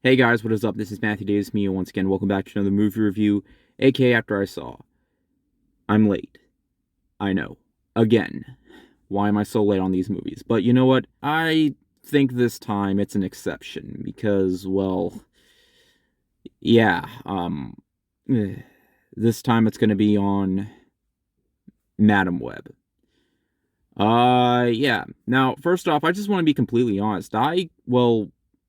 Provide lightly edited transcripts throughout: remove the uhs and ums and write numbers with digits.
Hey guys, what is up? This is Matthew Davis Mio once again. Welcome back to another movie review, aka After I Saw. I'm late. I know. Again. Why am I so late on these movies? But you know what? I think this time it's an exception because, well, yeah, this time it's gonna be on Madam Web. Yeah. Now, first off, I just want to be completely honest.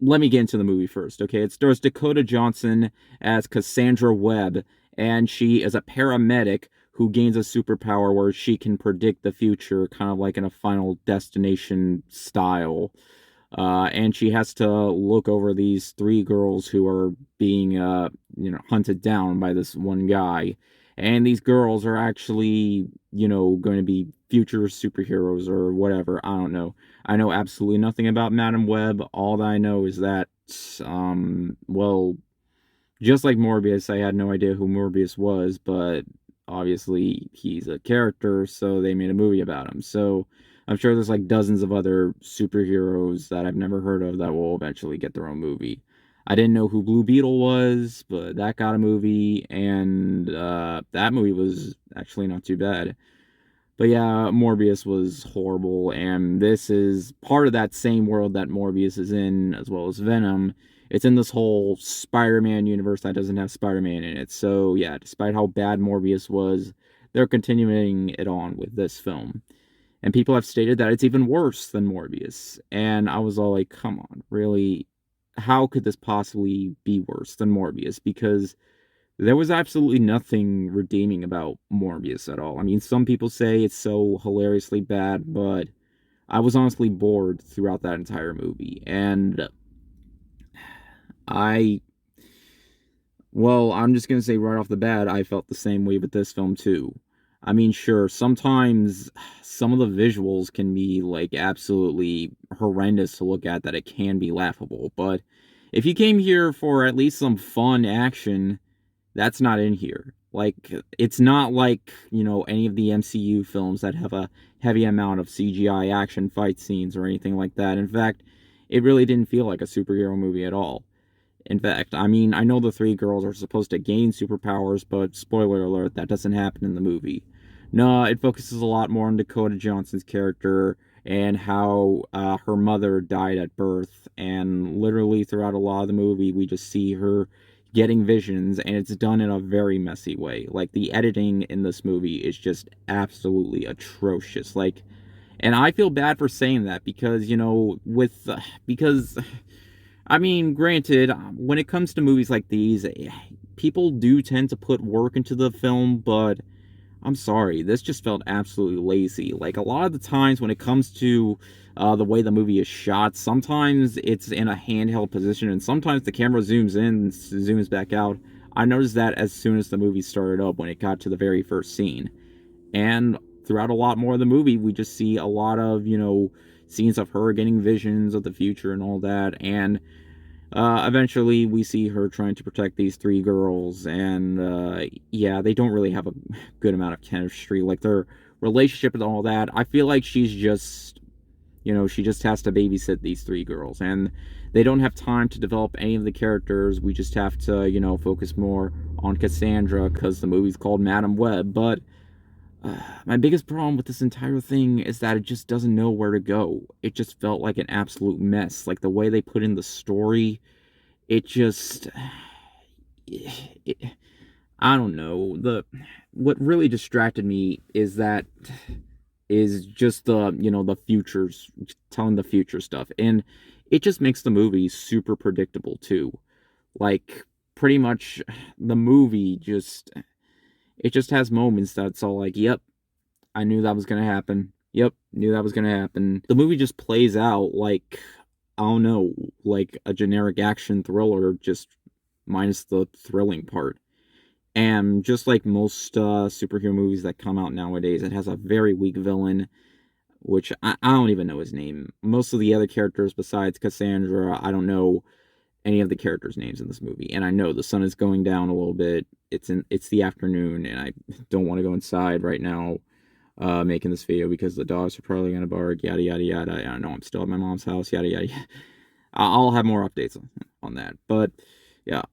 Let me get into the movie first, okay? It stars Dakota Johnson as Cassandra Webb, and she is a paramedic who gains a superpower where she can predict the future, kind of like in a Final Destination style. And she has to look over these three girls who are being, hunted down by this one guy. And these girls are actually, going to be future superheroes or whatever. I don't know. I know absolutely nothing about Madam Web. All that I know is that, well, just like Morbius, I had no idea who Morbius was, but obviously he's a character, so they made a movie about him. So I'm sure there's like dozens of other superheroes that I've never heard of that will eventually get their own movie. I didn't know who Blue Beetle was, but that got a movie, and that movie was actually not too bad. But yeah, Morbius was horrible, and this is part of that same world that Morbius is in, as well as Venom. It's in this whole Spider-Man universe that doesn't have Spider-Man in it. So yeah, despite how bad Morbius was, they're continuing it on with this film. And people have stated that it's even worse than Morbius. And I was all like, come on, really? How could this possibly be worse than Morbius? Because there was absolutely nothing redeeming about Morbius at all. I mean, some people say it's so hilariously bad, but I was honestly bored throughout that entire movie. And I, I'm just gonna say right off the bat, I felt the same way with this film too. I mean, sure, sometimes some of the visuals can be like absolutely horrendous to look at that it can be laughable, but if you came here for at least some fun action, that's not in here. Like, it's not like, any of the MCU films that have a heavy amount of CGI action fight scenes or anything like that. In fact, it really didn't feel like a superhero movie at all. In fact, I mean, I know the three girls are supposed to gain superpowers, but spoiler alert, that doesn't happen in the movie. No, it focuses a lot more on Dakota Johnson's character and how her mother died at birth. And literally throughout a lot of the movie, we just see her getting visions, and it's done in a very messy way. Like, the editing in this movie is just absolutely atrocious. Like, and I feel bad for saying that because, because I mean, granted, when it comes to movies like these, people do tend to put work into the film, but I'm sorry, this just felt absolutely lazy. Like, a lot of the times when it comes to the way the movie is shot, sometimes it's in a handheld position, and sometimes the camera zooms in and zooms back out. I noticed that as soon as the movie started up when it got to the very first scene. And throughout a lot more of the movie, we just see a lot of, scenes of her getting visions of the future and all that, and eventually, we see her trying to protect these three girls, and yeah, they don't really have a good amount of chemistry. Like, their relationship and all that. I feel like she's just, she just has to babysit these three girls, and they don't have time to develop any of the characters. We just have to, focus more on Cassandra because the movie's called Madam Web. But my biggest problem with this entire thing is that it just doesn't know where to go. It just felt like an absolute mess. Like, the way they put in the story, it just it, I don't know. The What really distracted me is just the futures, telling the future stuff, and it just makes the movie super predictable too. Like, pretty much the movie just has moments that's all like, yep, I knew that was gonna happen. Yep, knew that was gonna happen. The movie just plays out like, I don't know, like a generic action thriller, just minus the thrilling part. And just like most superhero movies that come out nowadays, it has a very weak villain, which I don't even know his name. Most of the other characters besides Cassandra, I don't know any of the characters' names in this movie. And I know the sun is going down a little bit. It's the afternoon, and I don't want to go inside right now making this video because the dogs are probably gonna bark, yada yada yada. I know I'm still at my mom's house, yada yada. Yada. I'll have more updates on that. But yeah,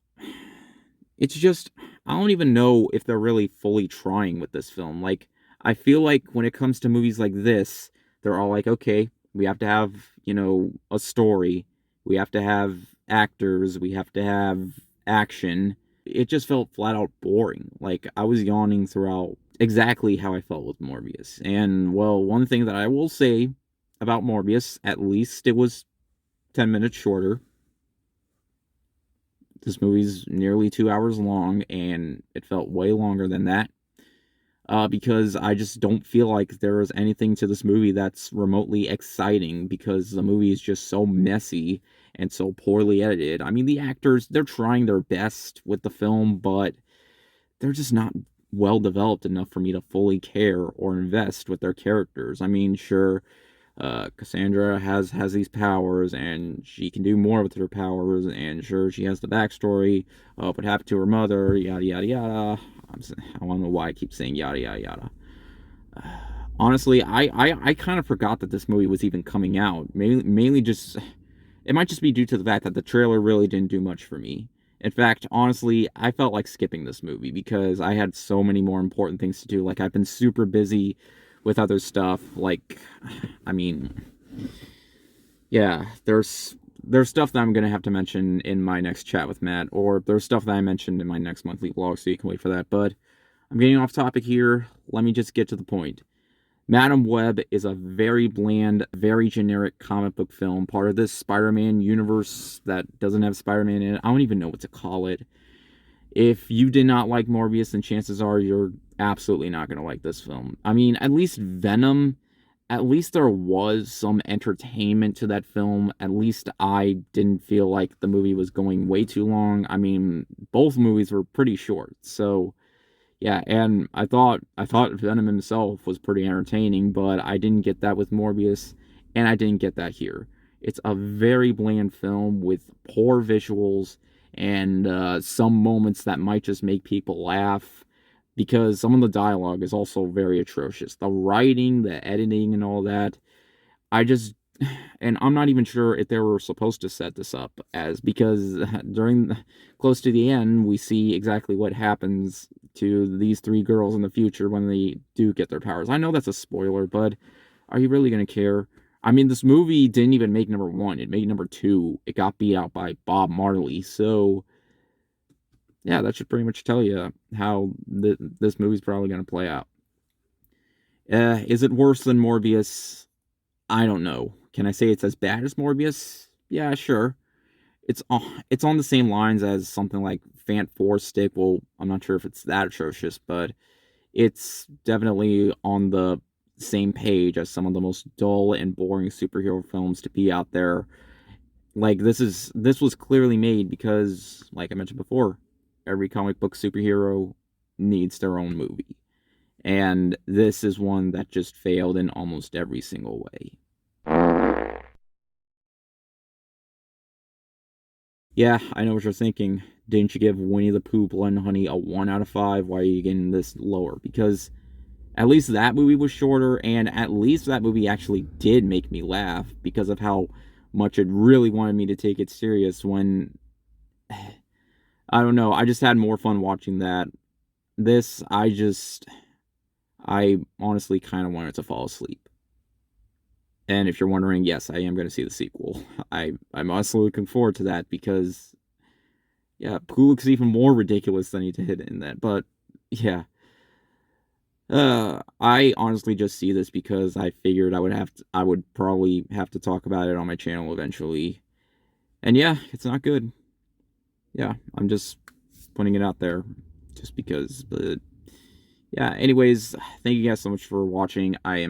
it's just I don't even know if they're really fully trying with this film. Like I feel like when it comes to movies like this, they're all like, okay, we have to have, a story. We have to have actors, we have to have action. It just felt flat out boring. Like I was yawning throughout exactly how I felt with Morbius. And well, one thing that I will say about Morbius, at least it was 10 minutes shorter. This movie's nearly 2 hours long, and it felt way longer than that. Because I just don't feel like there is anything to this movie that's remotely exciting because the movie is just so messy and so poorly edited. I mean, the actors, they're trying their best with the film, but they're just not well developed enough for me to fully care or invest with their characters. I mean, sure, Cassandra has these powers and she can do more with her powers, and sure she has the backstory of what happened to her mother, yada yada yada. I don't know why I keep saying yada yada yada. Honestly, I kind of forgot that this movie was even coming out. Mainly just it might just be due to the fact that the trailer really didn't do much for me. In fact, honestly, I felt like skipping this movie because I had so many more important things to do. Like I've been super busy with other stuff. Like, I mean, yeah, there's stuff that I'm gonna have to mention in my next chat with Matt, or there's stuff that I mentioned in my next monthly vlog, so you can wait for that. But I'm getting off topic here. Let me just get to the point. Madam Web is a very bland, very generic comic book film, part of this Spider-Man universe that doesn't have Spider-Man in it. I don't even know what to call it. If you did not like Morbius, then chances are you're absolutely not going to like this film. I mean, at least Venom, at least there was some entertainment to that film. At least I didn't feel like the movie was going way too long. I mean, both movies were pretty short. So, yeah, and I thought Venom himself was pretty entertaining, but I didn't get that with Morbius, and I didn't get that here. It's a very bland film with poor visuals and some moments that might just make people laugh because some of the dialogue is also very atrocious. The writing, the editing, and all that. I just and I'm not even sure if they were supposed to set this up as because during close to the end we see exactly what happens to these three girls in the future when they do get their powers. I know that's a spoiler, but are you really going to care? I mean, this movie didn't even make number one. It made number two. It got beat out by Bob Marley. So, yeah, that should pretty much tell you how this movie's probably going to play out. Is it worse than Morbius? I don't know. Can I say it's as bad as Morbius? Yeah, sure. It's on the same lines as something like Fant Four Stick. Well, I'm not sure if it's that atrocious, but it's definitely on the same page as some of the most dull and boring superhero films to be out there. Like this was clearly made because, like I mentioned before, every comic book superhero needs their own movie. And this is one that just failed in almost every single way. Yeah, I know what you're thinking. Didn't you give Winnie the Pooh Blood and Honey a 1 out of 5? Why are you getting this lower? Because at least that movie was shorter, and at least that movie actually did make me laugh because of how much it really wanted me to take it serious when I don't know, I just had more fun watching that. This, I honestly kind of wanted to fall asleep. And if you're wondering, yes, I am going to see the sequel. I'm also looking forward to that because yeah, Pooh looks even more ridiculous than he did in that. But yeah, I honestly just see this because I figured I would probably have to talk about it on my channel eventually. And yeah, it's not good. Yeah, I'm just putting it out there just because. But yeah, anyways, thank you guys so much for watching. I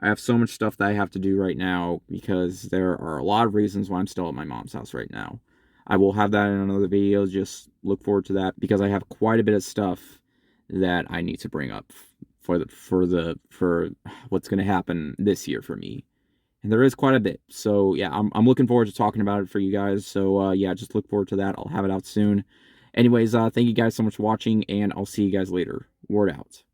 have so much stuff that I have to do right now because there are a lot of reasons why I'm still at my mom's house right now. I will have that in another video. Just look forward to that because I have quite a bit of stuff that I need to bring up for what's going to happen this year for me. And there is quite a bit. So yeah, I'm looking forward to talking about it for you guys. So yeah, just look forward to that. I'll have it out soon. Anyways, thank you guys so much for watching, and I'll see you guys later. Word out.